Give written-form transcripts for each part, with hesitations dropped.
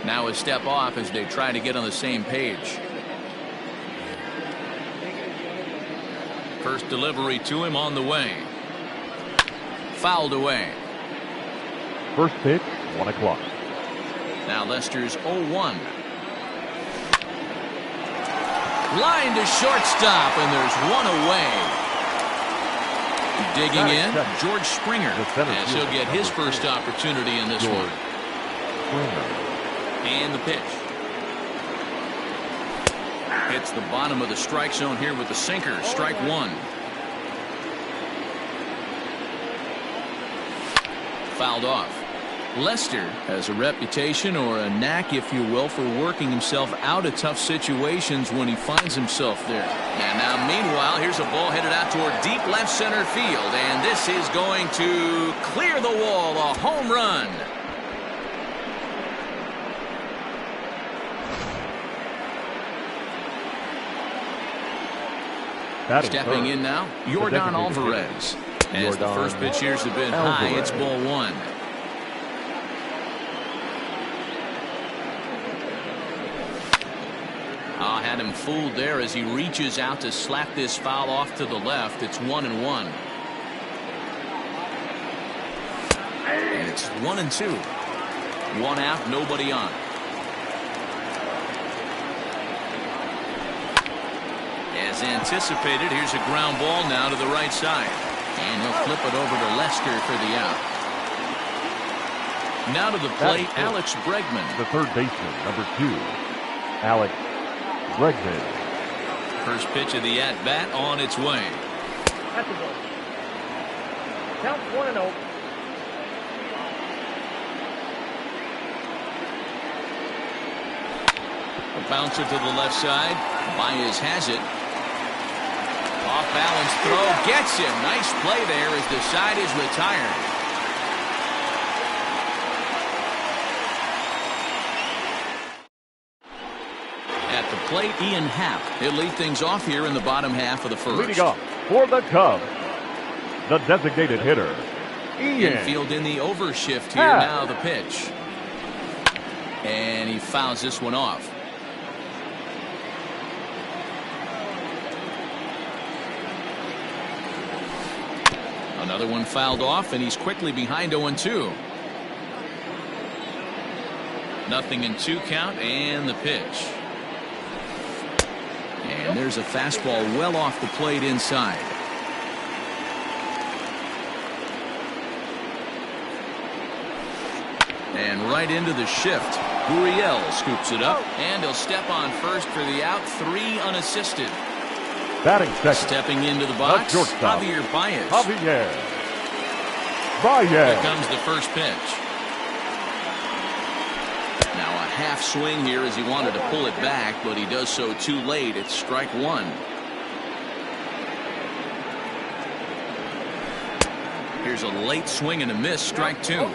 Now a step off as they try to get on the same page. First delivery to him on the way. Fouled away. First pitch, 1 o'clock. Now Lester's 0-1. Line to shortstop, and there's one away. Digging in, George Springer, as he'll get his first opportunity in this one. And the pitch. Hits the bottom of the strike zone here with the sinker. Strike one. Fouled off. Lester has a reputation, or a knack if you will, for working himself out of tough situations when he finds himself there. And now meanwhile, here's a ball headed out toward deep left center field, and this is going to clear the wall. A home run. Stepping in now, Yordan Alvarez. As the first pitch here's have been high, it's ball one. Had him fooled there as he reaches out to slap this foul off to the left. It's 1-1. And it's 1-2. One out, nobody on. As anticipated, here's a ground ball now to the right side. And he'll flip it over to Lester for the out. Now to the plate, Alex Bregman. The third baseman, number 2, Alex Bregman. First pitch of the at-bat on its way. That's a goal. Count 1-0. A bouncer to the left side. Baez has it. Off balance throw gets him. Nice play there as the side is retired. At the plate, Ian Happ. He'll lead things off here in the bottom half of the first. Leading off for the Cubs, the designated hitter, Ian. Infield in the overshift here. Now the pitch. And he fouls this one off. Another one fouled off, and he's quickly behind 0-2. Nothing in 2 count, and the pitch. And there's a fastball well off the plate inside. And right into the shift. Gurriel scoops it up, and he'll step on first for the out. 3 unassisted. Batting second. Stepping into the box, Javier Baez. Here comes the first pitch. Now a half swing here as he wanted to pull it back, but he does so too late. It's strike one. Here's a late swing and a miss, strike two.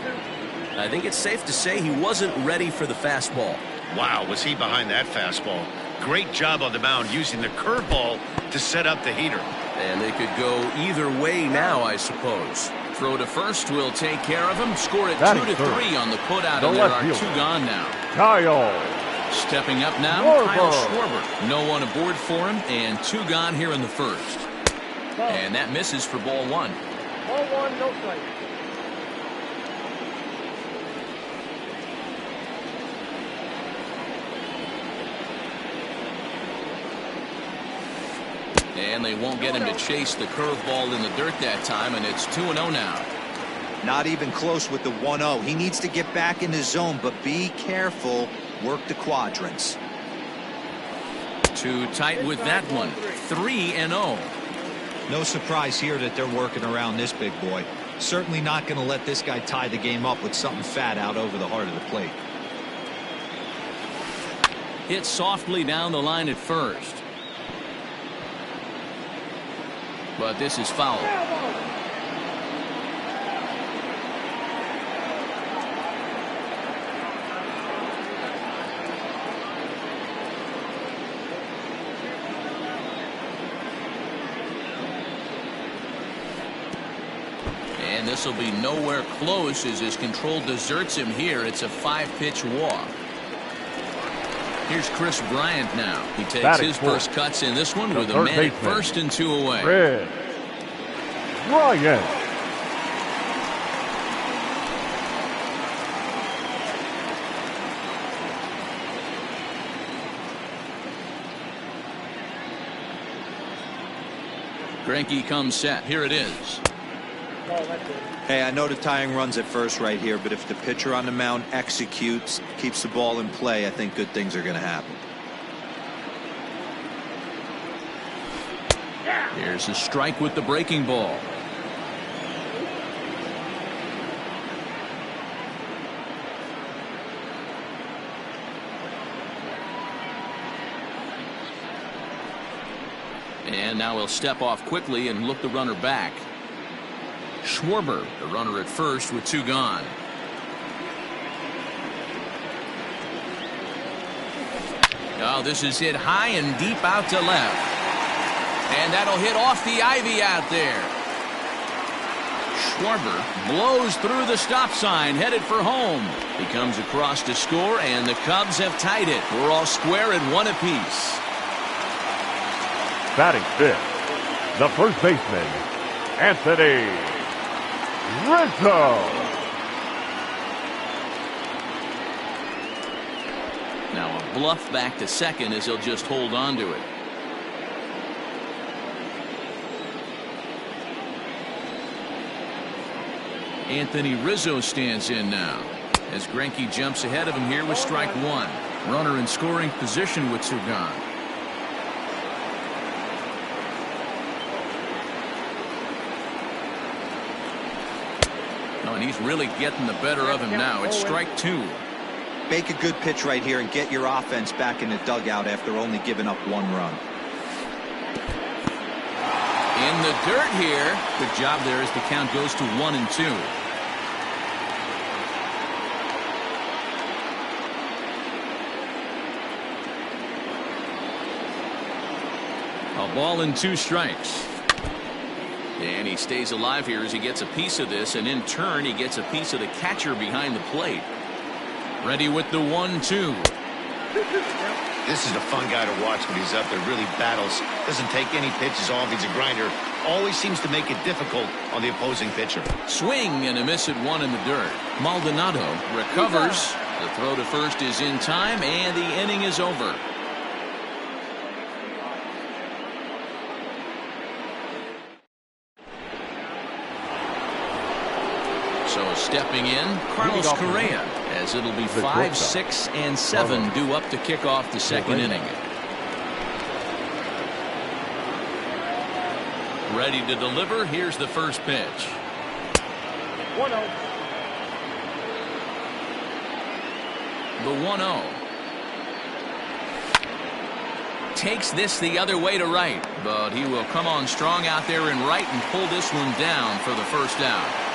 I think it's safe to say he wasn't ready for the fastball. Wow, was he behind that fastball. Great job on the mound using the curveball to set up the heater. And they could go either way now, I suppose. Throw to first will take care of him. Score it 2-3 on the putout, and there are 2 gone now. Kyle. Stepping up now, Kyle Schwarber. No one aboard for him, and 2 gone here in the first. And that misses for ball one. Ball one, no strike. And they won't get him to chase the curveball in the dirt that time, and it's 2-0 now. Not even close with the 1-0. He needs to get back in the zone, but be careful. Work the quadrants. Too tight with that one. 3-0. No surprise here that they're working around this big boy. Certainly not going to let this guy tie the game up with something fat out over the heart of the plate. Hit softly down the line at first. But this is foul. And this will be nowhere close as his control deserts him here. It's a 5-pitch walk. Here's Chris Bryant now. He takes Batting his fourth. first cuts in this one The with a third man at baseman. first and 2 away. Chris Bryant. Greinke comes set. Here it is. Oh, that's good. Hey, I know the tying runs at first right here, but if the pitcher on the mound executes, keeps the ball in play, I think good things are going to happen. Here's a strike with the breaking ball. And now he'll step off quickly and look the runner back. Schwarber, the runner at first with 2 gone. Oh, this is hit high and deep out to left. And that'll hit off the ivy out there. Schwarber blows through the stop sign, headed for home. He comes across to score, and the Cubs have tied it. We're all square at 1 apiece. Batting fifth, the first baseman, Anthony Rizzo. Now a bluff back to second as he'll just hold on to it. Anthony Rizzo stands in now as Greinke jumps ahead of him here with strike 1. Runner in scoring position with 2 gone. Oh, and he's really getting the better of him now. It's strike 2. Make a good pitch right here and get your offense back in the dugout after only giving up 1 run. In the dirt here. Good job there as the count goes to 1 and 2. A ball and 2 strikes. And he stays alive here as he gets a piece of this, and in turn he gets a piece of the catcher behind the plate. Ready with the 1-2. This is a fun guy to watch when he's up there. Really battles. Doesn't take any pitches off. He's a grinder. Always seems to make it difficult on the opposing pitcher. Swing and a miss at 1 in the dirt. Maldonado recovers. The throw to first is in time, and the inning is over. So stepping in, Carlos Correa, as it'll be 5, 6, and 7 due up to kick off the second inning. Ready to deliver. Here's the first pitch. 1-0. The 1-0. Takes this the other way to right, but he will come on strong out there in right and pull this one down for the first out.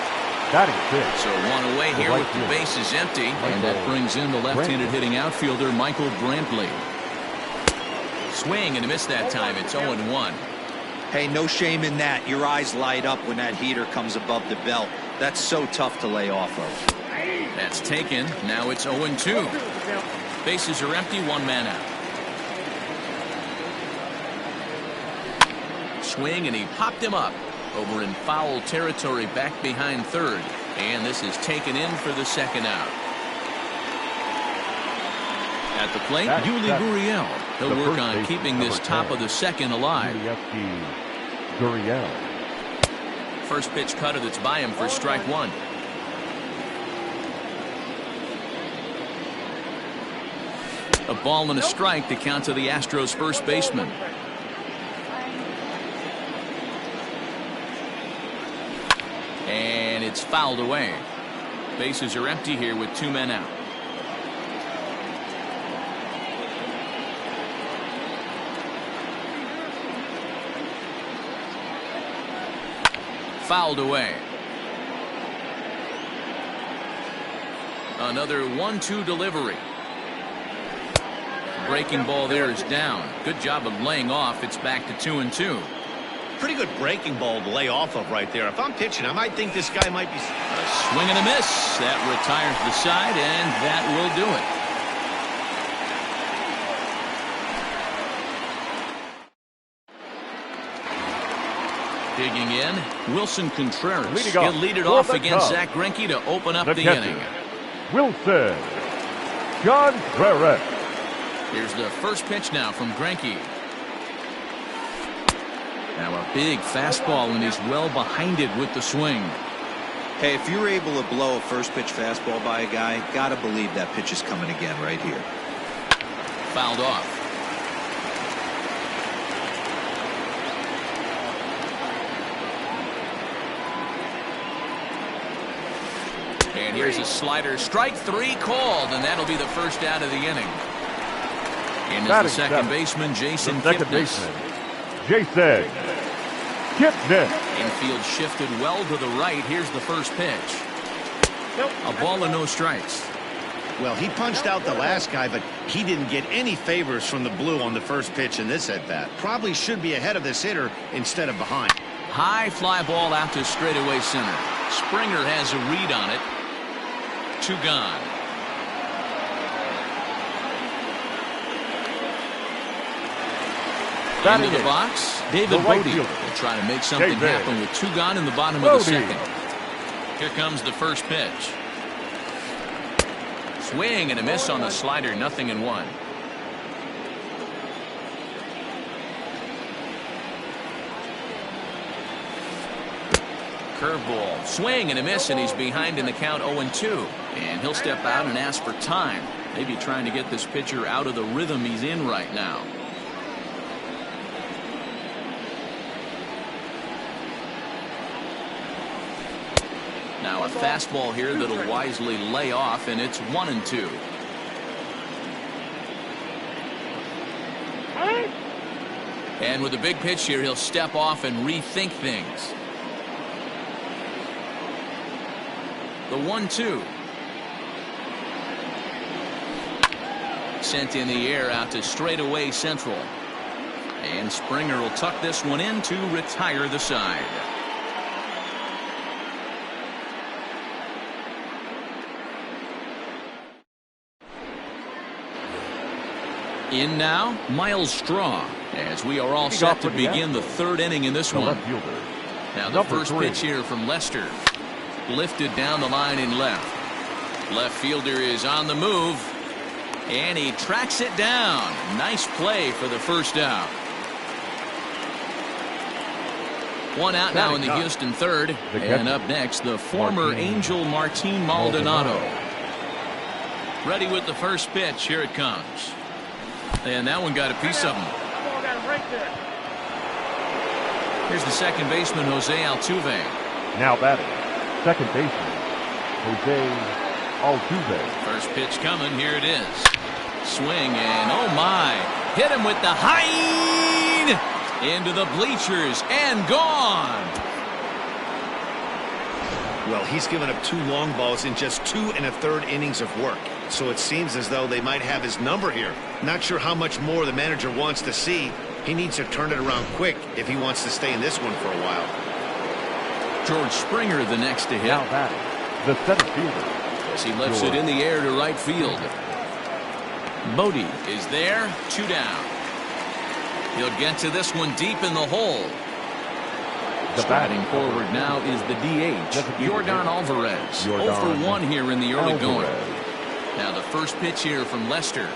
So 1 away here with the bases empty, and that brings in the left-handed hitting outfielder Michael Brantley. Swing and a miss that time. It's 0-1. Hey, no shame in that. Your eyes light up when that heater comes above the belt. That's so tough to lay off of. That's taken. Now it's 0-2. Bases are empty, 1 man out. Swing, and he popped him up over in foul territory back behind third. And this is taken in for the second out. At the plate, Yuli Gurriel. He'll work on keeping this top of the second alive. Gurriel. First pitch cutter that's by him for strike 1. A ball and a strike to count to the Astros first baseman. And it's fouled away. Bases are empty here with 2 men out. Fouled away. Another 1-2 delivery. Breaking ball there is down. Good job of laying off. It's back to 2-2. Pretty good breaking ball to lay off of right there. If I'm pitching, I might think this guy might be... A swing and a miss. That retires the side, and that will do it. Digging in, Wilson Contreras. Leading off He'll lead it for off the against Cubs. Zach Greinke to open up the catcher, inning. Wilson Contreras. Here's the first pitch now from Greinke. Now a big fastball, and he's well behind it with the swing. Hey, if you're able to blow a first pitch fastball by a guy, gotta believe that pitch is coming again right here. Fouled off. And here's a slider. Strike 3 called, and that'll be the first out of the inning. In is the Batting second seventh, baseman, Jason the second Kipnis. baseman, Jason Kipnis. Infield shifted well to the right. Here's the first pitch. A ball and no strikes. Well, he punched out the last guy, but he didn't get any favors from the blue on the first pitch in this at-bat. Probably should be ahead of this hitter instead of behind. High fly ball out to straightaway center. Springer has a read on it. 2 gone. Into the box, David Bodie will try to make something happen with 2 gone in the bottom of the second. Here comes the first pitch. Swing and a miss on the slider, 0-1. Curveball, swing and a miss, and he's behind in the count 0-2. And he'll step out and ask for time. Maybe trying to get this pitcher out of the rhythm he's in right now. Now a fastball here that'll wisely lay off, and it's 1-2. And with a big pitch here, he'll step off and rethink things. The 1-2. Sent in the air out to straightaway central. And Springer will tuck this one in to retire the side. In now, Miles Straw, as we are all set to begin the 3rd inning in this one. Now the first pitch here from Lester. Lifted down the line in left. Left fielder is on the move, and he tracks it down. Nice play for the first out. 1 out now in the Houston 3rd. And up next, the former Angel Martin Maldonado. Ready with the first pitch. Here it comes. And that one got a piece of him. Here's the second baseman, Jose Altuve. Now batting, second baseman, Jose Altuve. First pitch coming. Here it is. Swing, and oh my. Hit him with the hind. Into the bleachers and gone. Well, he's given up 2 long balls in just 2 1/3 innings of work. So it seems as though they might have his number here. Not sure how much more the manager wants to see. He needs to turn it around quick if he wants to stay in this one for a while. George Springer the next to hit. Now batting, the center fielder. As he lifts it in the air to right field. Bodie is there. 2 down. He'll get to this one deep in the hole. Striding forward now is the DH, Yordan Alvarez. 0 for 1 here in the early going. Now the first pitch here from Lester.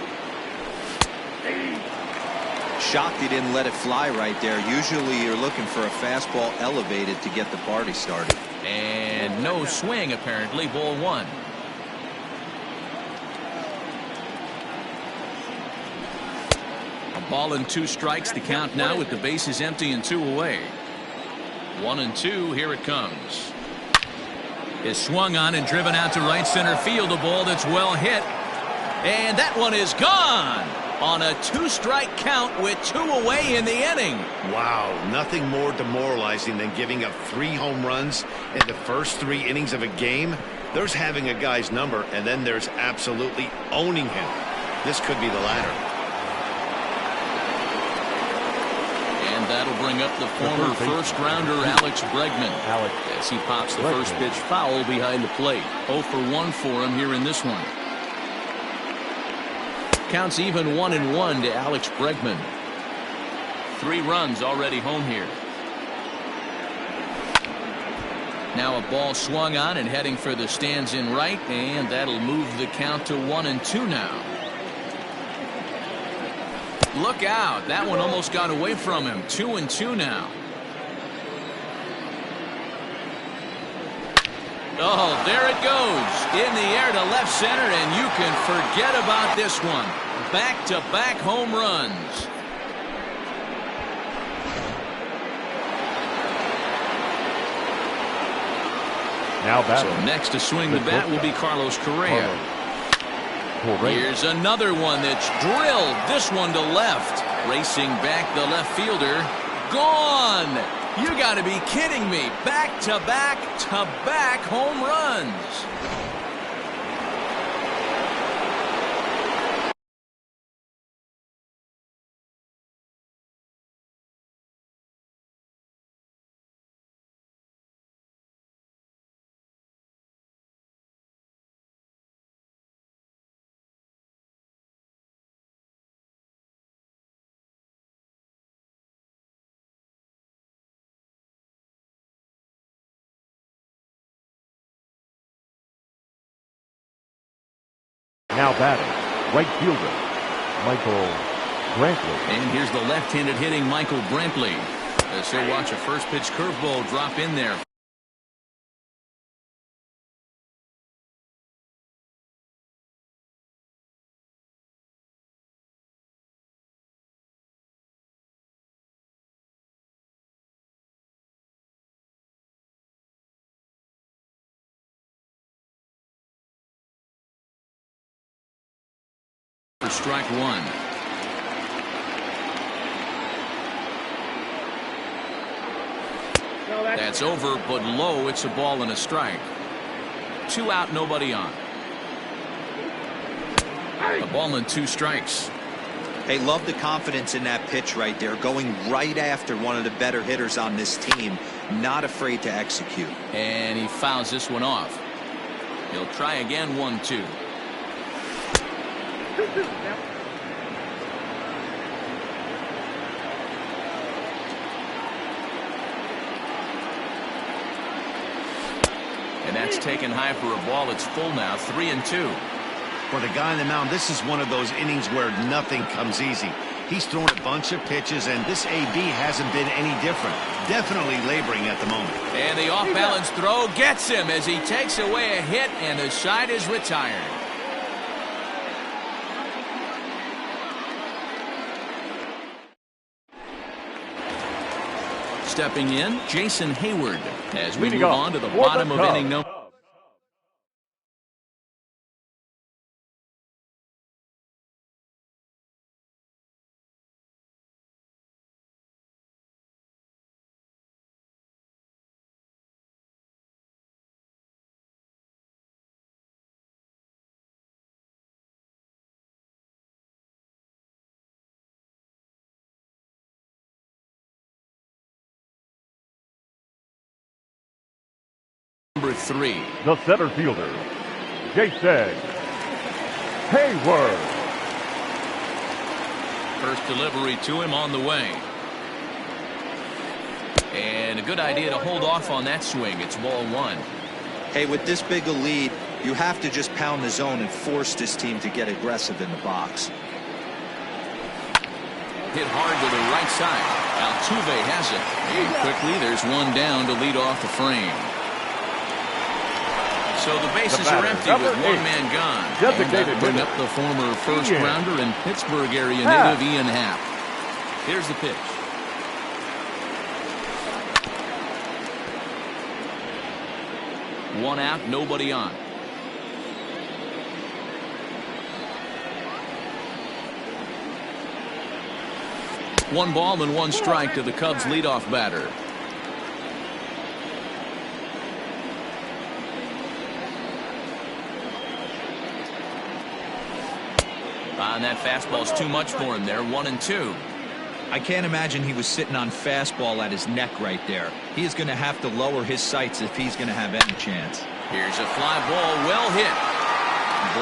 Shocked he didn't let it fly right there. Usually you're looking for a fastball elevated to get the party started. And no swing apparently. Ball 1. A ball and 2 strikes. The count now with the bases empty and 2 away. 1-2. Here it comes. Is swung on and driven out to right center field. A ball that's well hit. And that one is gone on a 2-strike count with 2 away in the inning. Wow, nothing more demoralizing than giving up 3 home runs in the first 3 innings of a game. There's having a guy's number, and then there's absolutely owning him. This could be the latter. And that'll bring up the former first-rounder Alex Bregman. As he pops the first pitch foul behind the plate. 0 for 1 for him here in this one. Counts even 1-1 to Alex Bregman. 3 runs already home here. Now a ball swung on and heading for the stands in right, and that'll move the count to 1-2 now. Look out. That one almost got away from him. 2-2 now. Oh, there it goes. In the air to left center, and you can forget about this one. Back-to-back home runs. Now batting. So next to swing the bat will be Carlos Correa. Here's another one that's drilled. This one to left. Racing back the left fielder. Gone. You got to be kidding me. Back-to-back home runs. Now batting, right fielder, Michael Brantley. And here's the left-handed hitting Michael Brantley. As he'll watch a first pitch curveball drop in there. For strike one. That's over, but low. It's a ball and a strike. 2 out, nobody on. A ball and 2 strikes. Hey, love the confidence in that pitch right there. Going right after one of the better hitters on this team. Not afraid to execute. And he fouls this one off. He'll try again, 1-2. And that's taken high for a ball. It's full now, 3-2. For the guy on the mound, this is one of those innings where nothing comes easy. He's thrown a bunch of pitches, and this AB hasn't been any different. Definitely laboring at the moment. And the off-balance throw gets him as he takes away a hit, and the side is retired. Stepping in, Jason Hayward, as we move on to the bottom of inning number. Number 3. The center fielder, Jason Hayward. First delivery to him on the way. And a good idea to hold off on that swing. It's ball 1. Hey, with this big a lead, you have to just pound the zone and force this team to get aggressive in the box. Hit hard to the right side. Altuve has it. And quickly, there's one down to lead off the frame. So the bases are empty with one man gone. And that'll bring up the former first-rounder and Pittsburgh area native Ian Happ. Here's the pitch. One out, nobody on. One ball and 1 strike to the Cubs leadoff batter. And that fastball's too much for him there. 1-2. I can't imagine he was sitting on fastball at his neck right there. He is going to have to lower his sights if he's going to have any chance. Here's a fly ball, well hit.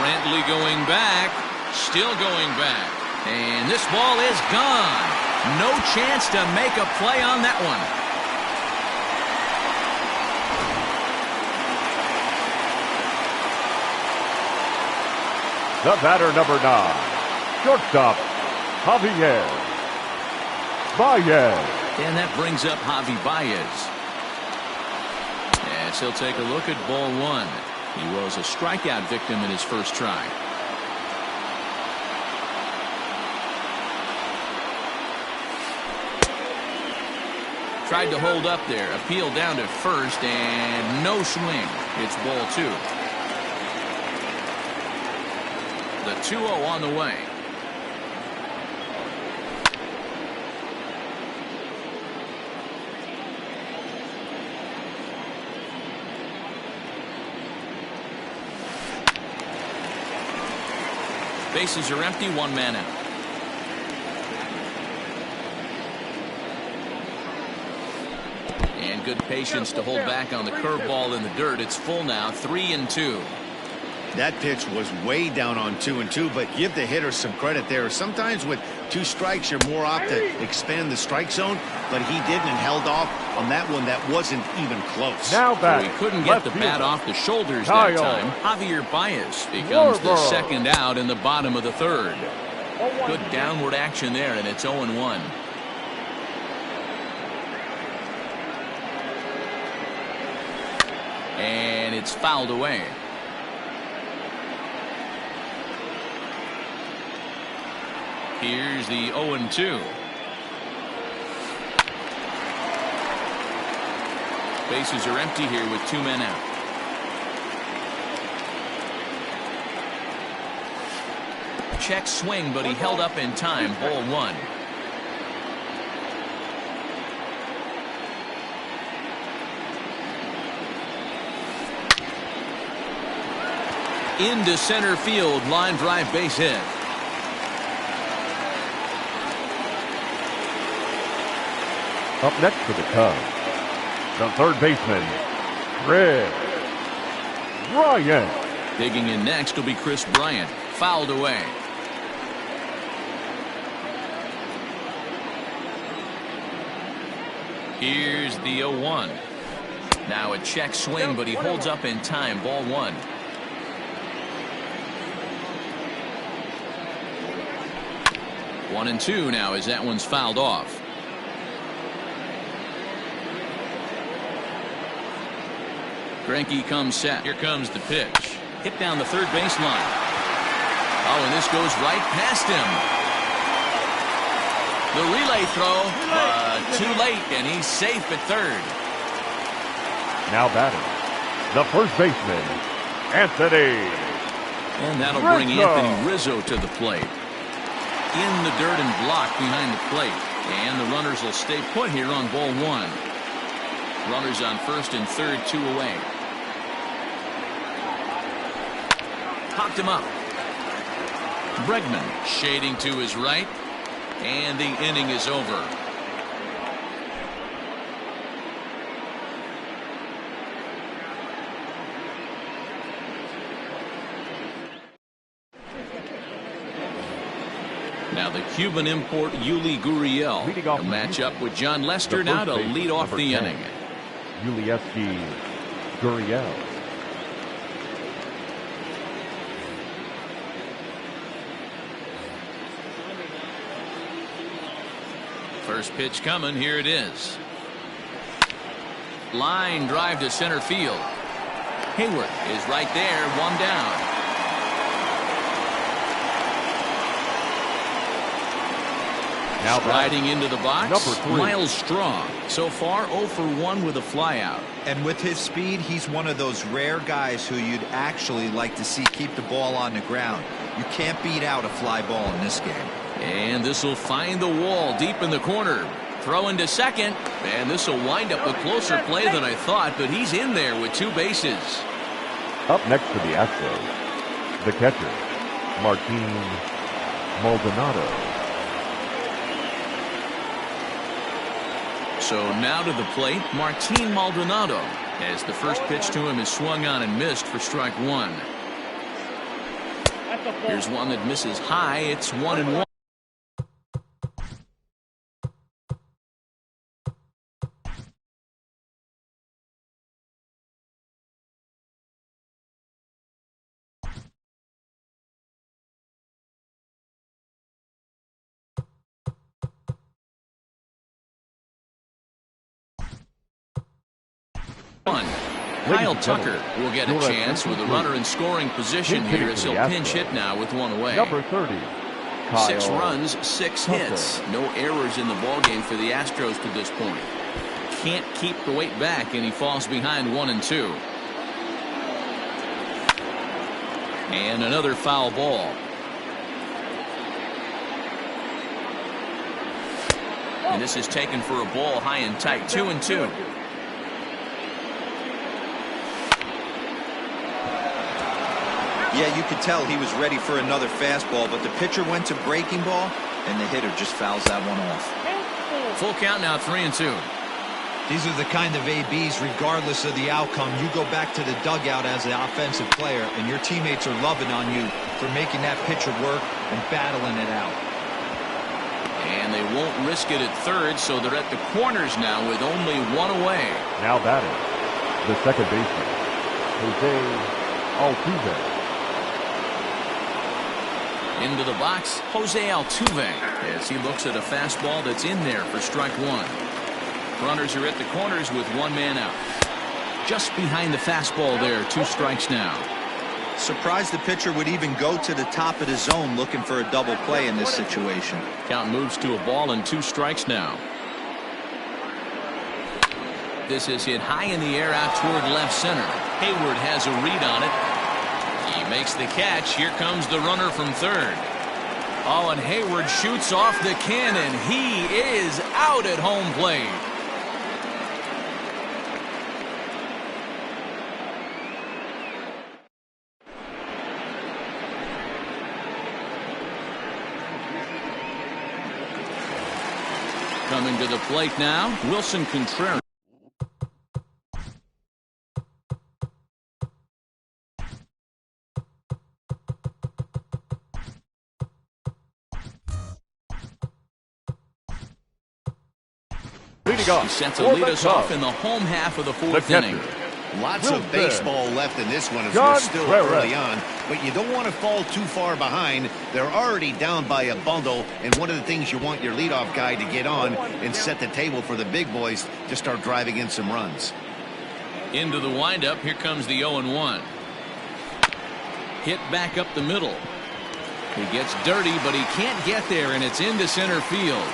Brantley going back, still going back. And this ball is gone. No chance to make a play on that one. The batter, number 9, shortstop, Javier Baez. And that brings up Javi Baez. As he'll take a look at ball 1. He was a strikeout victim in his first try. Tried to hold up there. Appeal down to first and no swing. It's ball 2. The 2-0 on the way. Bases are empty, 1 man out. And good patience to hold back on the curveball in the dirt. It's full now, 3-2. That pitch was way down on 2-2, but give the hitter some credit there. Sometimes with 2 strikes, you're more apt to expand the strike zone, but he didn't and held off on that one that wasn't even close. Now back. So he couldn't get the bat off the shoulders that time. Javier Baez becomes the second out in the bottom of the 3rd. Good downward action there, and it's 0-1. And it's fouled away. Here's the 0-2. Bases are empty here with 2 men out. Check swing, but he held up in time. Ball 1. Into center field, line drive, base hit. Up next for the Cubs, the third baseman, Chris Bryant. Digging in next will be Chris Bryant. Fouled away. Here's the 0-1. Now a check swing, but he holds up in time. Ball 1. One and 2 now as that one's fouled off. Greinke comes set. Here comes the pitch. Hit down the third baseline. Oh, and this goes right past him. The relay throw, too late, and he's safe at third. Now batting, the first baseman, Anthony. And that'll bring Anthony Rizzo to the plate. In the dirt and blocked behind the plate. And the runners will stay put here on ball 1. Runners on first and third, 2 away. Popped him up. Bregman shading to his right. And the inning is over. Now the Cuban import Yuli Gurriel will match up with John Lester now to lead off the inning. Yuli Gurriel. First pitch coming. Here it is. Line drive to center field. Hayward is right there. 1 down. Now riding into the box, number 3. Miles Straw. So far 0 for 1 with a flyout. And with his speed, he's one of those rare guys who you'd actually like to see keep the ball on the ground. You can't beat out a fly ball in this game. And this will find the wall deep in the corner. Throw into second, and this will wind up a closer play than I thought, but he's in there with 2 bases. Up next for the Astros, the catcher, Martin Maldonado. So now to the plate, Martin Maldonado, as the first pitch to him is swung on and missed for strike 1. Here's one that misses high. It's 1-1. Kyle Tucker will get a chance with a runner in scoring position here as he'll pinch hit now with one away. Number 30. 6 runs, 6 hits. No errors in the ballgame for the Astros to this point. Can't keep the weight back, and he falls behind 1-2. And another foul ball. And this is taken for a ball high and tight. 2-2. Yeah, you could tell he was ready for another fastball, but the pitcher went to breaking ball, and the hitter just fouls that one off. Full count now, 3-2. These are the kind of ABs, regardless of the outcome. You go back to the dugout as an offensive player, and your teammates are loving on you for making that pitcher work and battling it out. And they won't risk it at third, so they're at the corners now with only 1 away. Now batting, the second baseman, Jose Altuve. Into the box, Jose Altuve, as he looks at a fastball that's in there for strike 1. Runners are at the corners with 1 man out. Just behind the fastball there, 2 strikes now. Surprised the pitcher would even go to the top of the zone looking for a double play in this situation. Count moves to a ball and 2 strikes now. This is hit high in the air out toward left center. Hayward has a read on it. He makes the catch. Here comes the runner from third. Oh, and Hayward shoots off the cannon. He is out at home plate. Coming to the plate now, Wilson Contreras. He's set to lead us off in the home half of the 4th inning. Lots of baseball left in this one as we're still early on, but you don't want to fall too far behind. They're already down by a bundle, and one of the things you want your leadoff guy to get on and set the table for the big boys to start driving in some runs. Into the windup, here comes the 0-1. Hit back up the middle. He gets dirty, but he can't get there, and it's into center field.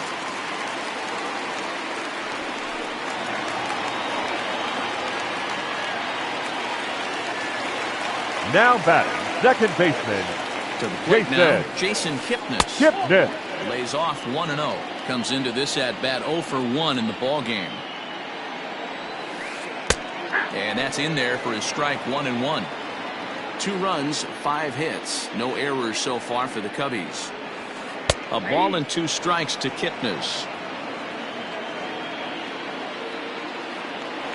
Now batting, second baseman, to the plate now, Jason Kipnis. Lays off 1-0. Comes into this at-bat 0 for 1 in the ballgame. And that's in there for his strike 1-1. 2 runs, 5 hits. No errors so far for the Cubbies. A ball and 2 strikes to Kipnis.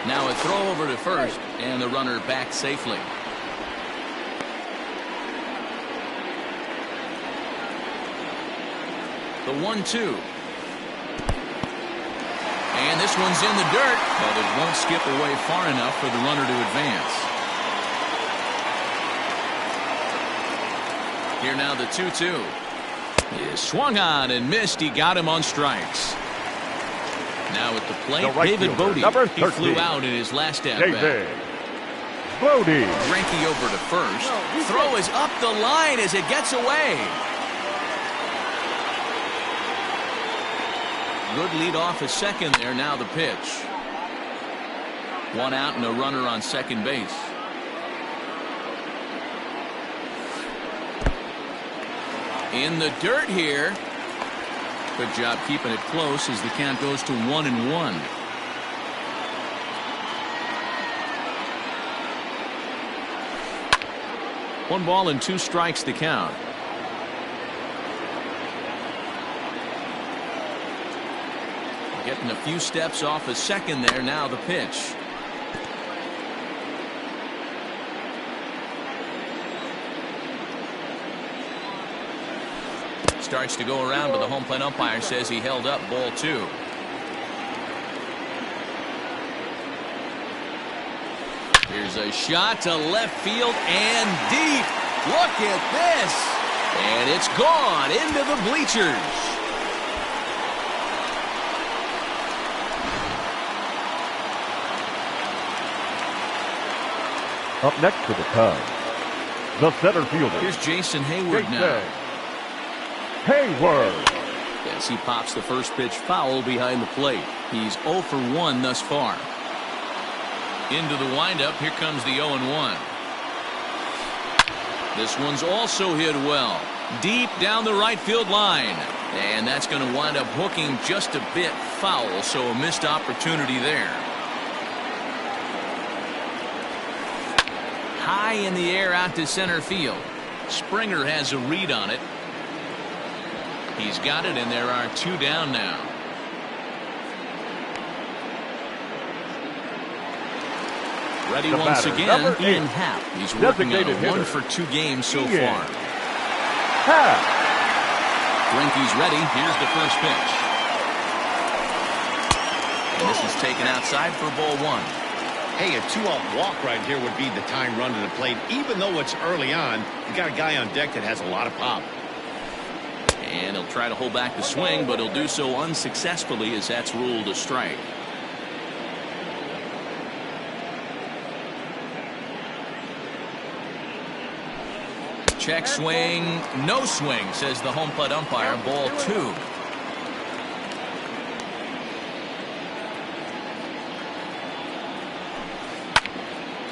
Now a throw over to first, and the runner back safely. The 1-2. And this one's in the dirt, but it won't skip away far enough for the runner to advance. Here now the 2-2. He is swung on and missed. He got him on strikes. Now at the plate, David Bodie. He flew out in his last at-bat. Bodie. Greinke over to first. Throw is up the line as it gets away. Good lead off at second there. Now the pitch. 1 out and a runner on second base. In the dirt here. Good job keeping it close as the count goes to 1-1. One ball and 2 strikes to count. Getting a few steps off a second there. Now the pitch. Starts to go around, but the home plate umpire says he held up. Ball 2. Here's a shot to left field and deep. Look at this. And it's gone into the bleachers. Up next for the Cubs, the center fielder. Here's Jason Hayward now. Hayward. As he pops the first pitch foul behind the plate. He's 0 for 1 thus far. Into the windup. Here comes the 0-1. This one's also hit well. Deep down the right field line. And that's going to wind up hooking just a bit foul, so a missed opportunity there. High in the air out to center field. Springer has a read on it. He's got it, and there are 2 down now. Ready once again, Ian Happ. He's working on a 1 for 2 games so far. Greinke's ready. Here's the first pitch. And this is taken outside for ball 1. Hey, a 2-out walk right here would be the time run to the plate. Even though it's early on, you got a guy on deck that has a lot of pop. And he'll try to hold back the swing, but he'll do so unsuccessfully as that's ruled a strike. Check swing, no swing, says the home plate umpire. Ball 2.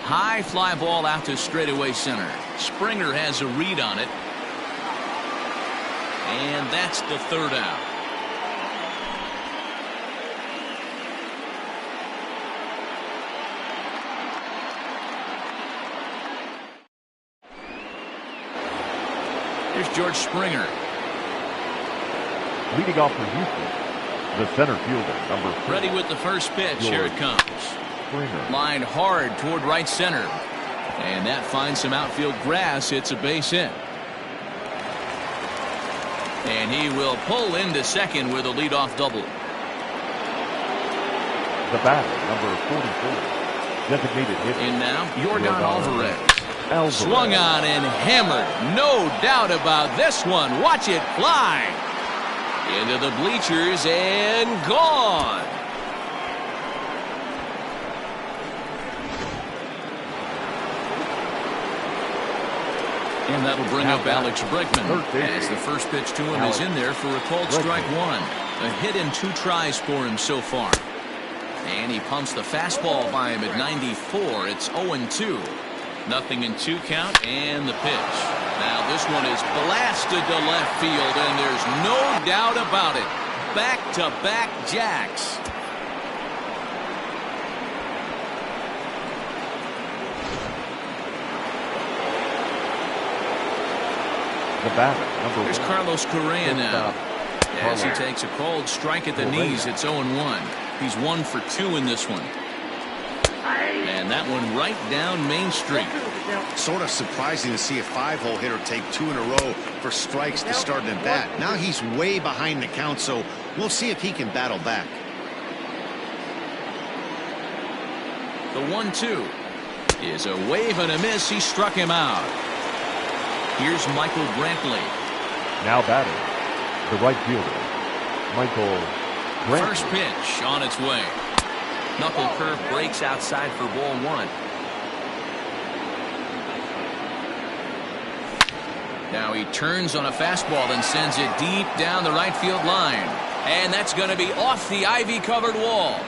High fly ball out to straightaway center. Springer has a read on it. And that's the 3rd out. Here's George Springer. Leading off for Houston, the center fielder, number 4. Ready with the first pitch. Here it comes. Springer. Lined hard toward right center. And that finds some outfield grass. It's a base hit. And he will pull into second with a leadoff double. The batter, number 44, designated hitter. In now, Yordan Alvarez. Swung on and hammered. No doubt about this one. Watch it fly. Into the bleachers and gone. And that'll bring up Alex Bregman as the first pitch to him is in there for a called strike 1. A hit in 2 tries for him so far. And he pumps the fastball by him at 94. It's 0-2. Nothing in 2 count, and the pitch. Now this one is blasted to left field, and there's no doubt about it. Back-to-back jacks. The batter, number 1. Here's Carlos Correa now. As he takes a called strike at the knees, it's 0-1. He's 1 for 2 in this one. And that one right down Main Street. Sort of surprising to see a 5-hole hitter take 2 in a row for strikes to start an at-bat. Now he's way behind the count, so we'll see if he can battle back. The 1-2 is a wave and a miss. He struck him out. Here's Michael Brantley. Now batting, the right fielder, Michael Brantley. First pitch on its way. Knuckle curve breaks outside for ball 1. Now he turns on a fastball and sends it deep down the right field line. And that's going to be off the ivy-covered wall.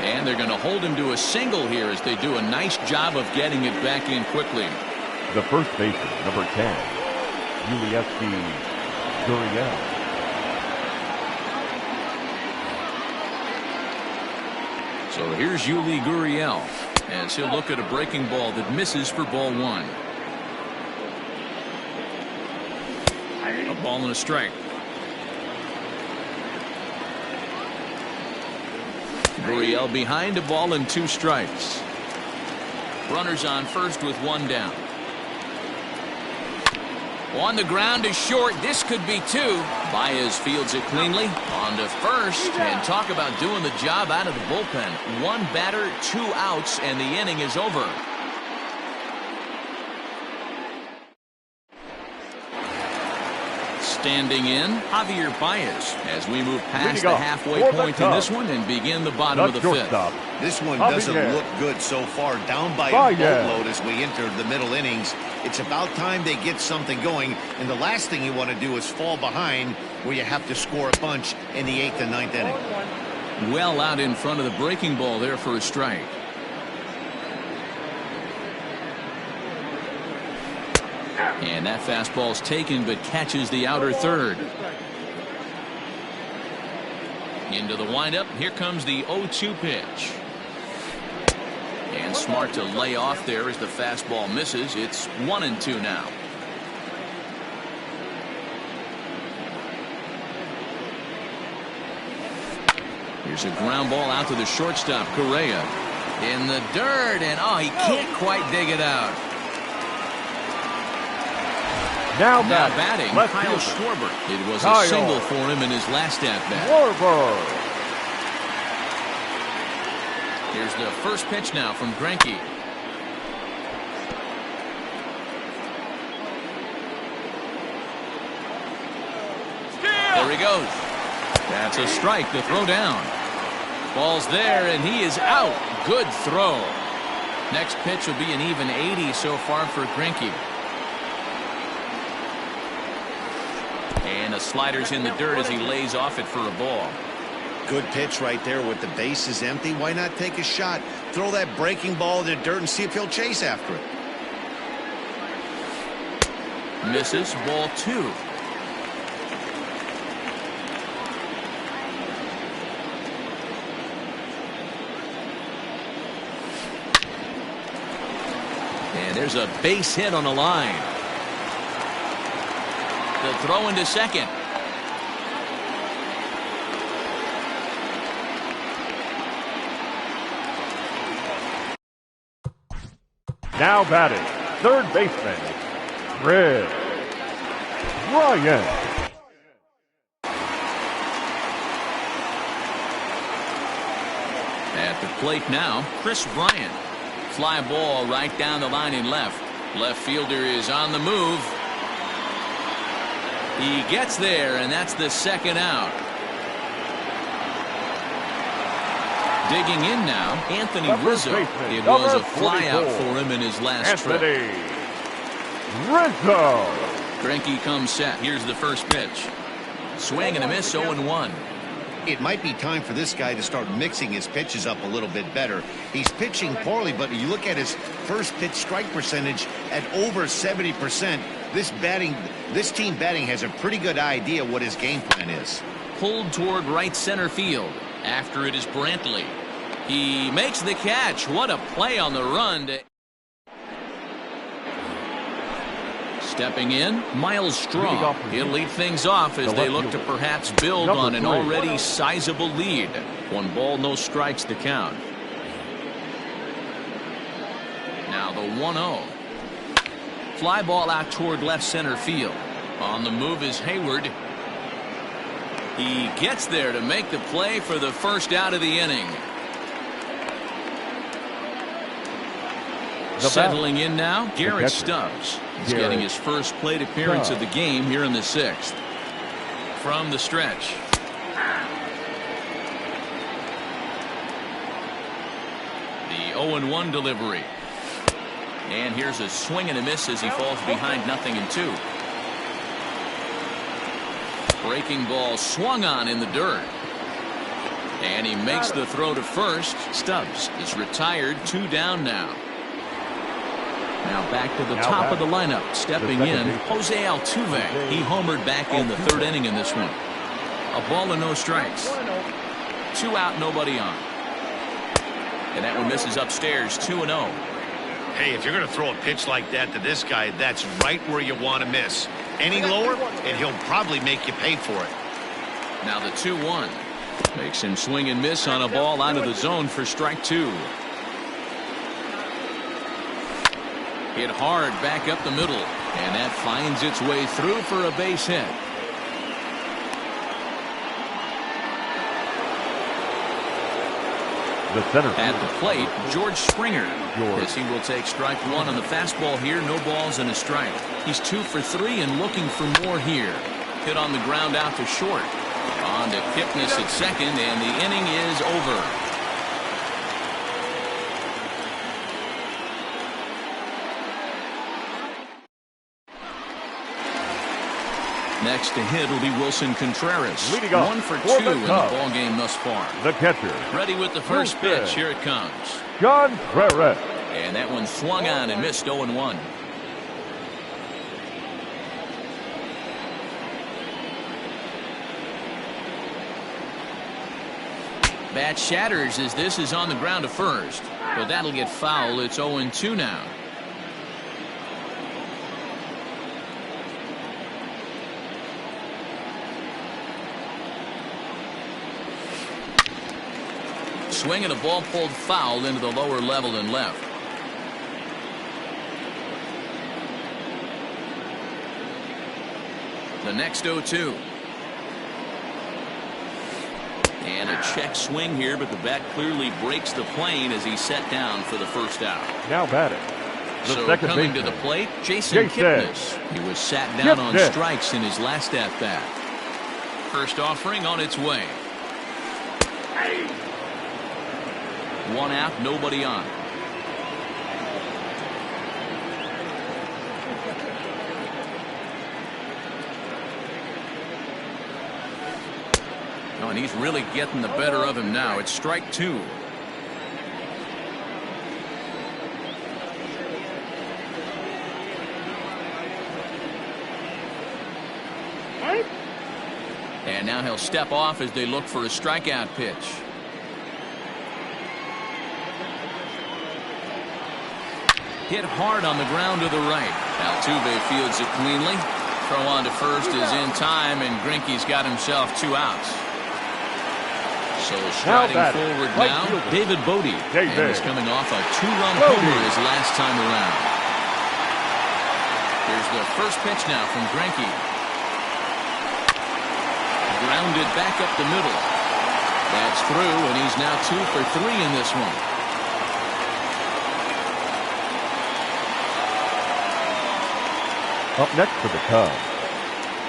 And they're going to hold him to a single here as they do a nice job of getting it back in quickly. The first baseman, number 10, Yuli Gurriel. So here's Yuli Gurriel as he'll look at a breaking ball that misses for ball 1. A ball and a strike. Gurriel behind a ball and 2 strikes. Runners on first with 1 down. On the ground is short. This could be 2. Baez fields it cleanly. On to first. And talk about doing the job out of the bullpen. 1 batter, 2 outs, and the inning is over. Standing in, Javier Baez, as we move past Leading the off halfway for the point in Cubs, this one and begin the bottom of the fifth. shortstop, This one Javier doesn't look good so far. Down by a Baez. boatload as we enter the middle innings. It's about time they get something going. And the last thing you want to do is fall behind where you have to score a bunch in the 8th and 9th inning. Well out in front of the breaking ball there for a strike. And that fastball's taken but catches the outer third. Into the windup. Here comes the 0-2 pitch. And smart to lay off there as the fastball misses. It's 1-2 now. Here's a ground ball out to the shortstop, Correa. In the dirt, and oh, he can't quite dig it out. Now batting, left Kyle fielder, Schwarber. It was Kyle a single for him in his last at-bat. Schwarber. Here's the first pitch now from Greinke. There he goes. That's a strike to throw down. Ball's there, and he is out. Good throw. Next pitch will be an even 80 so far for Greinke. And a slider's in the dirt as he lays off it for a ball. Good pitch right there with the bases empty. Why not take a shot? Throw that breaking ball in the dirt and see if he'll chase after it. Misses, ball 2. And there's a base hit on the line. The throw into second. Now batting, third baseman, Chris Bryant. At the plate now, Chris Bryant. Fly ball right down the line in left. Left fielder is on the move. He gets there, and that's the second out. Digging in now, Anthony Rizzo. It was a fly out for him in his last trip. Rizzo. Greinke comes set. Here's the first pitch. Swing and a miss, 0-1. It might be time for this guy to start mixing his pitches up a little bit better. He's pitching poorly, but you look at his first pitch strike percentage at over 70%. This team batting has a pretty good idea what his game plan is. Pulled toward right center field. After it is Brantley. He makes the catch. What a play on the run. Stepping in, Miles Straw. He'll lead things off as they look to perhaps build on an already sizable lead. 1 ball, no strikes to count. Now the 1-0. Fly ball out toward left center field. On the move is Hayward. He gets there to make the play for the first out of the inning. Settling in now, Garrett Stubbs. He's getting his first plate appearance of the game here in the 6th. From the stretch. The 0-1 delivery. And here's a swing and a miss as he falls behind 0-2. Breaking ball swung on in the dirt. And he makes the throw to first. Stubbs is retired. 2 down now. Now back to the top of the lineup. Stepping in, Jose Altuve. He homered back in the 3rd inning in this one. A ball and no strikes. 2 out, nobody on. And that one misses upstairs. 2-0. Hey, if you're going to throw a pitch like that to this guy, that's right where you want to miss. Any lower, and he'll probably make you pay for it. Now the 2-1. Makes him swing and miss on a ball out of the zone for strike 2. Hit hard back up the middle. And that finds its way through for a base hit. The center. At the plate, George Springer. As he will take strike 1 on the fastball here. No balls and a strike. He's 2 for 3 and looking for more here. hit on the ground out to short. On to Kipnis at second, and the inning is over. Next to hit will be Wilson Contreras. Leading off 1 for for 2 the in the Cubs, ball game thus far. the catcher, Ready with the first pitch. Here it comes. Contreras. And that one swung on and missed 0-1. Bat shatters as this is on the ground to first. But that'll get foul. It's 0-2 now. Swing and a ball pulled foul into the lower level and left. The next 0-2. And a check swing here, but the bat clearly breaks the plane as he's set down for the first out. Now batting, the So second coming baseman, to the plate, Jason Kipnis. He was sat down on Kipnis. strikes in his last at-bat. First offering on its way. One out, nobody on. Oh, and he's really getting the better of him now. It's strike 2. And now he'll step off as they look for a strikeout pitch. Hit hard on the ground to the right. Altuve fields it cleanly. Throw on to first is in time, and Greinke's got himself 2 outs. So striding forward now, David Bodie. And he's coming off a 2-run homer his last time around. Here's the first pitch now from Greinke. Grounded back up the middle. That's through, and he's now 2 for 3 in this one. Up next for the Cubs,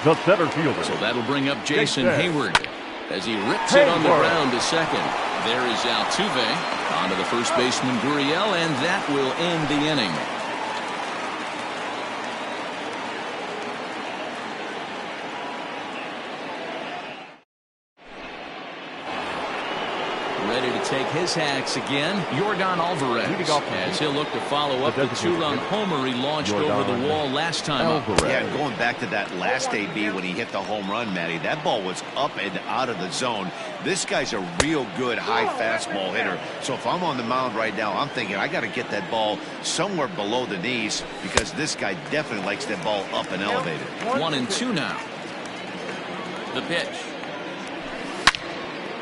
the center fielder. So that'll bring up Jason Hayward as he rips it on the ground to second. There is Altuve. On to the first baseman, Gurriel, and that will end the inning. Ready to take his hacks again, Yordan Alvarez, as he'll look to follow up the 2-run homer he launched over the wall last time up. Yeah, going back to that last AB when he hit the home run, Matty, that ball was up and out of the zone. This guy's a real good high fastball hitter. So if I'm on the mound right now, I'm thinking I got to get that ball somewhere below the knees because this guy definitely likes that ball up and elevated. 1-2 now. The pitch.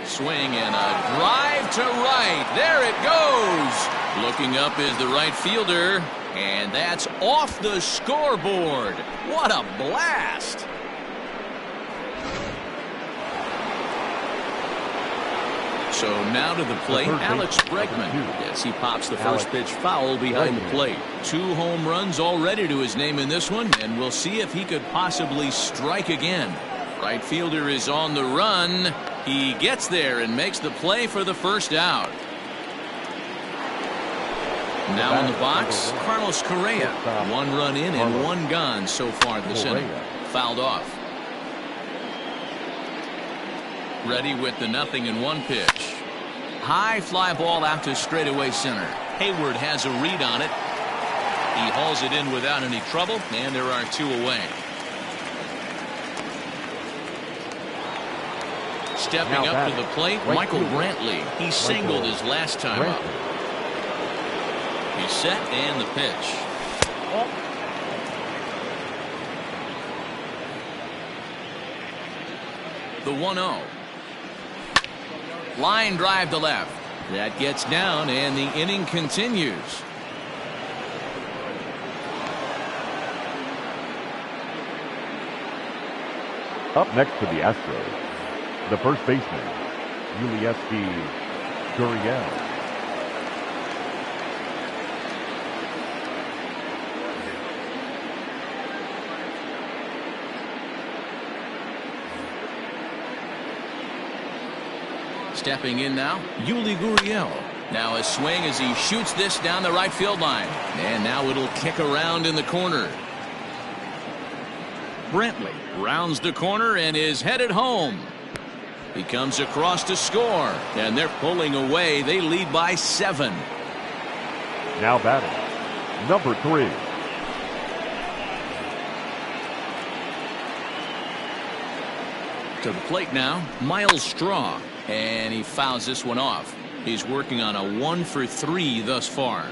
Swing and a drive to right. There it goes. Looking up is the right fielder, and that's off the scoreboard. What a blast. So now to the plate, Alex Bregman. Yes, he pops the first pitch foul behind the plate. 2 home runs already to his name in this one, and we'll see if he could possibly strike again. Right fielder is on the run. He gets there and makes the play for the first out. Now in the box, Carlos Correa. 1 run in and 1 gone so far this inning. Fouled off. Ready with the 0-1 pitch. High fly ball out to straightaway center. Hayward has a read on it. He hauls it in without any trouble, and there are 2 away. Stepping up to the plate, Michael Brantley. He singled his last time up. He's set and the pitch. The 1-0. Line drive to left. That gets down and the inning continues. Up next for the Astros, the first baseman, Yulieski Gurriel. Stepping in now, Yuli Gurriel. Now a swing as he shoots this down the right field line. And now it'll kick around in the corner. Brantley rounds the corner and is headed home. He comes across to score, and they're pulling away. They lead by 7. Now batting, number 3. To the plate now, Miles Straw, and he fouls this one off. He's working on a 1 for 3 thus far.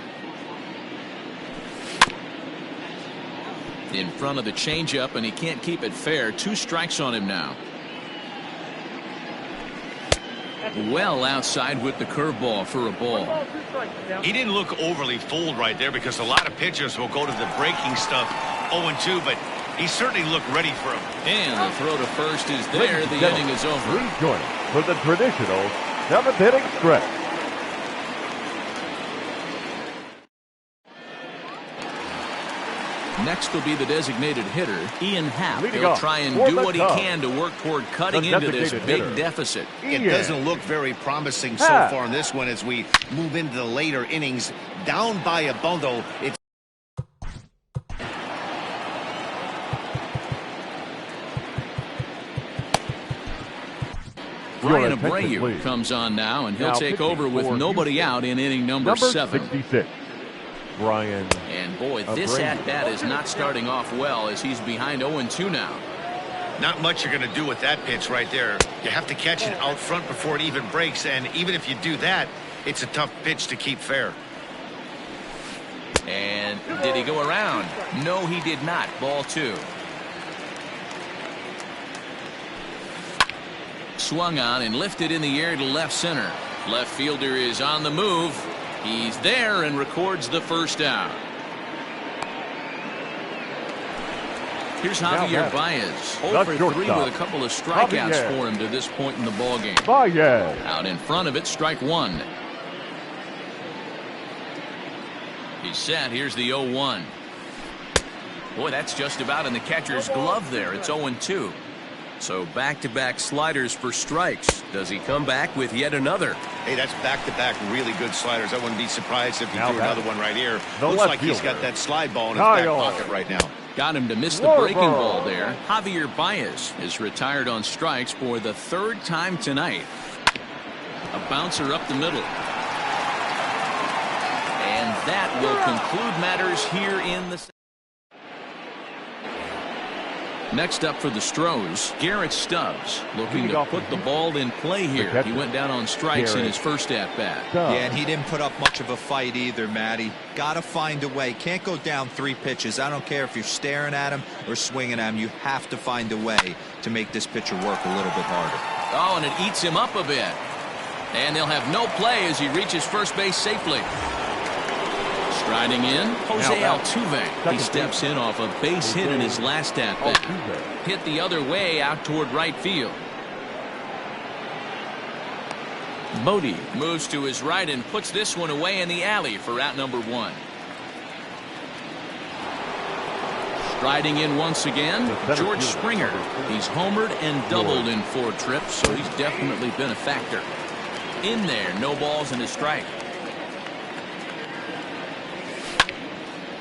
In front of the changeup, and he can't keep it fair. 2 strikes on him now. Well outside with the curveball for a ball. He didn't look overly fooled right there because a lot of pitchers will go to the breaking stuff 0-2, but he certainly looked ready for him. And the throw to first is there. The inning is over. Rejoin for the traditional 7th inning stretch. Next will be the designated hitter, Ian Happ. Leading He'll off try and for do the what he Cubs, can to work toward cutting the into this designated big hitter, deficit. It doesn't look very promising so Happ. far in this one as we move into the later innings. Down by a bundle. It's Brian Your attention, Abreu please. comes on now, and he'll Now take pitching over with for nobody Houston. out in inning number Number 7. 66, Brian. And boy, this Abreu. at-bat is not starting off well as he's behind 0-2 now. not much you're going to do with that pitch right there. You have to catch it out front before it even breaks, and even if you do that, it's a tough pitch to keep fair. And did he go around? No, he did not. Ball 2. Swung on and lifted in the air to left center. Left fielder is on the move. He's there and records the first out. Here's Javier Baez. 0 for 3 with a couple of strikeouts for him to this point in the ballgame. Baez. Out in front of it, strike 1. He's set. Here's the 0-1. Boy, that's just about in the catcher's glove there. It's 0-2. So back-to-back sliders for strikes. Does he come back with yet another? Hey, that's back-to-back really good sliders. I wouldn't be surprised if he threw another one right here. No, looks like he's got that slide ball in his back pocket right now. Got him to miss the breaking ball there. Javier Baez is retired on strikes for the 3rd time tonight. A bouncer up the middle. And that will conclude matters here in the... Next up for the Stros, Garrett Stubbs looking to put the ball in play here. He went down on strikes in his first at-bat. Yeah, and he didn't put up much of a fight either, Matty. Got to find a way. Can't go down 3 pitches. I don't care if you're staring at him or swinging at him. You have to find a way to make this pitcher work a little bit harder. Oh, and it eats him up a bit. And they'll have no play as he reaches first base safely. Striding in, Jose Altuve. He steps in off a base hit in his last at-bat. Hit the other way out toward right field. Bodie moves to his right and puts this one away in the alley for out number 1. Striding in once again, George Springer. He's homered and doubled in 4 trips, so he's definitely been a factor. In there, no balls and a strike.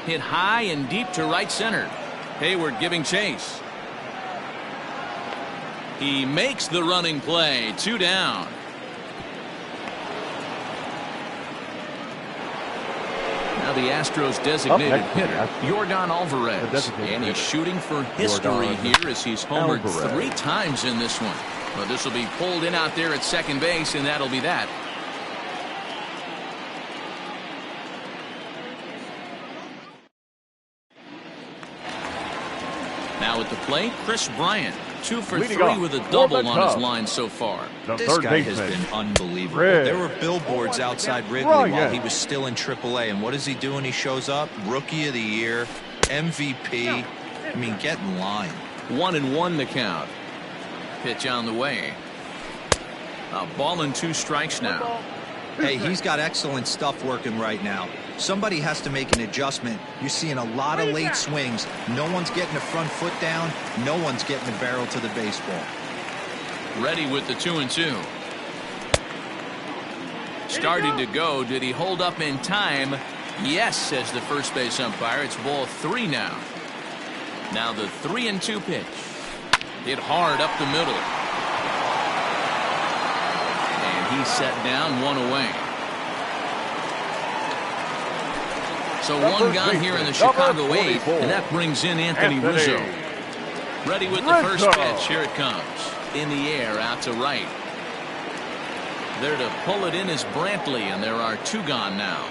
Hit high and deep to right center. Hayward giving chase. He makes the running play. 2 down. Now the Astros designated hitter, Yordan Alvarez. And he's shooting for history here as he's homered 3 times in this one. But this will be pulled in out there at second base, and that'll be that. Now at the plate, Chris Bryant. 2 for 3 with a double on his line so far. This guy has been unbelievable. There were billboards outside Wrigley while he was still in AAA. And what does he do when he shows up? Rookie of the Year, MVP. I mean, get in line. 1-1 the count. Pitch on the way. A ball and 2 strikes now. Hey, he's got excellent stuff working right now. Somebody has to make an adjustment. You're seeing a lot of late swings. No one's getting the front foot down. No one's getting the barrel to the baseball. Ready with the 2-2. Started to go. Did he hold up in time? Yes, says the first base umpire. It's ball 3 now. Now the 3-2 pitch. Hit hard up the middle. And he set down, 1 away. So 1 gone here in the Chicago 8th, and that brings in Anthony Rizzo. Ready with the first pitch. Here it comes. In the air, out to right. There to pull it in is Brantley, and there are 2 gone now.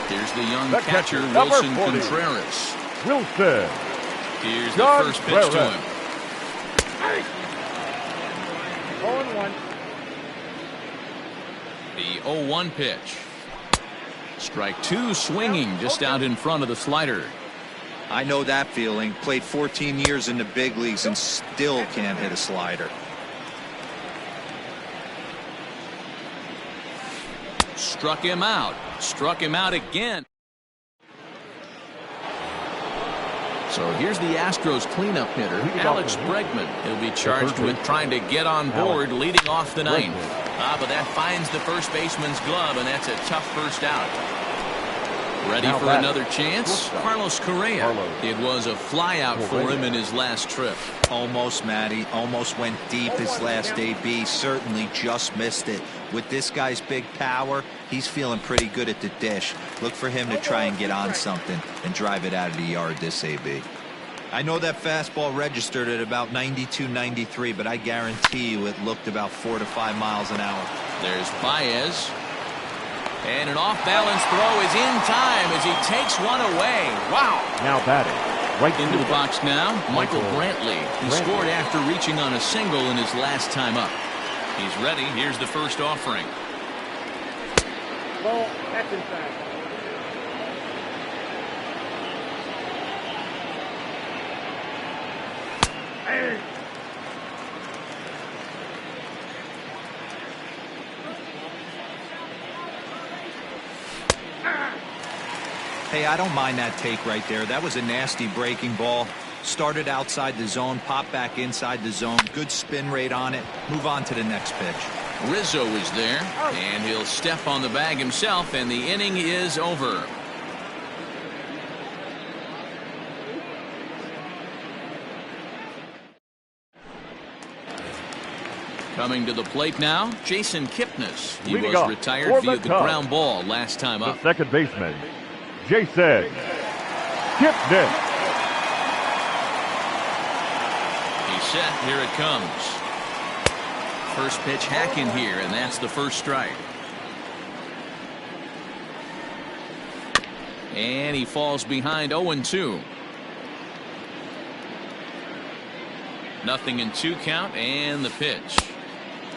Here's the young catcher, Wilson Contreras. Wilson. Here's the first pitch to him. 0-1. The 0-1 pitch. Strike 2, swinging just out in front of the slider. I know that feeling. Played 14 years in the big leagues and still can't hit a slider. Struck him out. Struck him out again. So here's the Astros cleanup hitter, Alex Bregman. He'll be charged with trying to get on board, leading off the 9th. But that finds the first baseman's glove, and that's a tough first out. Ready for another chance? Carlos Correa. It was a fly out for him in his last trip. Almost, Matty. Almost went deep his last AB. Certainly just missed it. With this guy's big power, he's feeling pretty good at the dish. Look for him to try and get on something and drive it out of the yard this AB. I know that fastball registered at about 92, 93, but I guarantee you it looked about 4 to 5 miles an hour. There's Baez. And an off-balance throw is in time as he takes one away. Wow. Now batting. Right into the box now, Michael Brantley. He scored after reaching on a single in his last time up. He's ready. Here's the first offering. Ball, that's inside. Hey. Hey, I don't mind that take right there. That was a nasty breaking ball. Started outside the zone, popped back inside the zone. Good spin rate on it. Move on to the next pitch. Rizzo is there, and he'll step on the bag himself, and the inning is over. Coming to the plate now, Jason Kipnis. He was retired via the ground ball last time up. The second baseman, Jason Kipnis. He's set. Here it comes. First pitch hacking here, and that's the first strike. And he falls behind 0-2. Nothing in 2 count, and the pitch.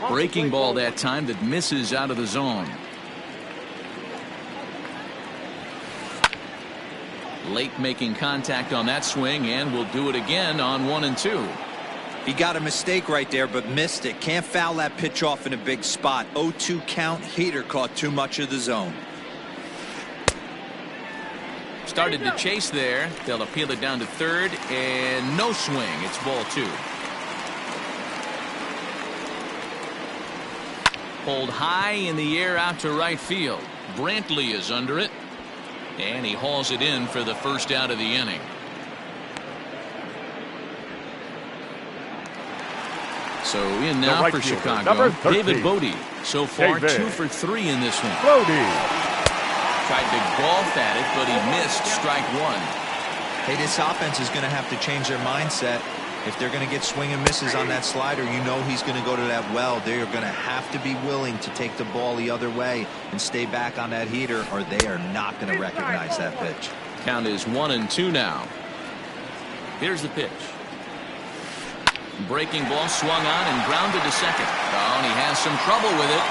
Breaking ball that time that misses out of the zone. Late making contact on that swing, and will do it again on 1-2. He got a mistake right there, but missed it. Can't foul that pitch off in a big spot. 0-2 count. Heater caught too much of the zone. Started to chase there. They'll appeal it down to third, and no swing. It's ball 2. Pulled high in the air out to right field. Brantley is under it, and he hauls it in for the first out of the inning. So in now right for fielder, Chicago, David Bodie. So far, 2 for 3 in this one. Bodie. Tried to golf at it, but he missed strike 1. Hey, this offense is going to have to change their mindset. If they're going to get swing and misses on that slider, you know he's going to go to that well. They're going to have to be willing to take the ball the other way and stay back on that heater, or they are not going to recognize that pitch. Count is 1-2 now. Here's the pitch. Breaking ball swung on and grounded to second. Oh, and he has some trouble with it.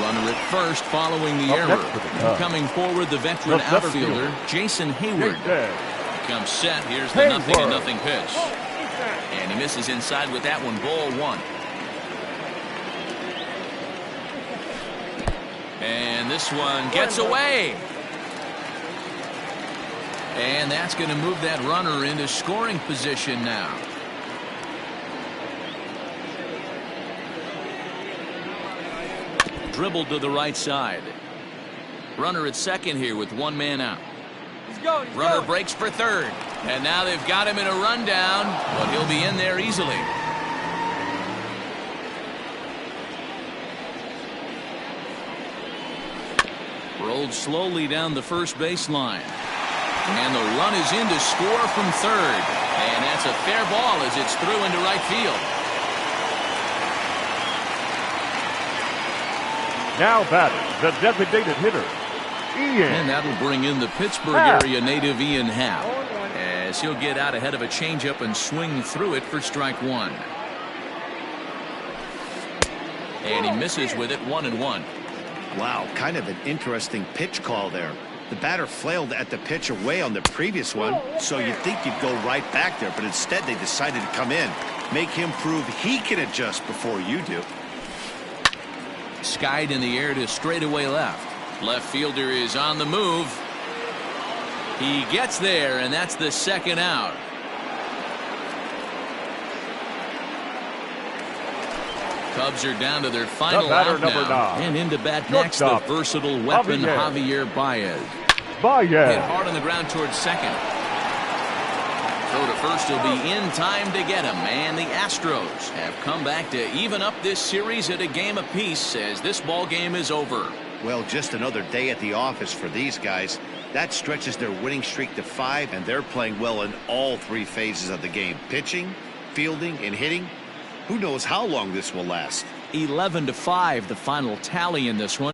Runner at first following the error. Coming forward, the veteran outfielder, Jason Hayward. Comes set. Here's the 0-0 pitch. And he misses inside with that one. Ball 1. And this one gets away. And that's going to move that runner into scoring position now. dribbled to the right side. Runner at second here with one man out. Runner breaks for third. And now they've got him in a rundown, but he'll be in there easily. Rolled slowly down the first baseline. And the run is in to score from third. And that's a fair ball as it's through into right field. Now batting, the designated hitter, Ian. And that'll bring in the Pittsburgh area native Ian Happ, as he'll get out ahead of a changeup and swing through it for strike one. And he misses with it, 1-1. Wow, kind of an interesting pitch call there. The batter flailed at the pitch away on the previous one, so you'd think you'd go right back there, but instead they decided to come in, make him prove he can adjust before you do. Skied in the air to straightaway left. Left fielder is on the move. He gets there, and that's the second out. Cubs are down to their final out now. And in to bat next, the versatile weapon, Javier Baez. Hit hard on the ground towards second. Throw to first will be in time to get him. And the Astros have come back to even up this series at a game apiece as this ball game is over. Well, just another day at the office for these guys. That stretches their winning streak to 5, and they're playing well in all 3 phases of the game. Pitching, fielding, and hitting. Who knows how long this will last? 11-5, the final tally in this one.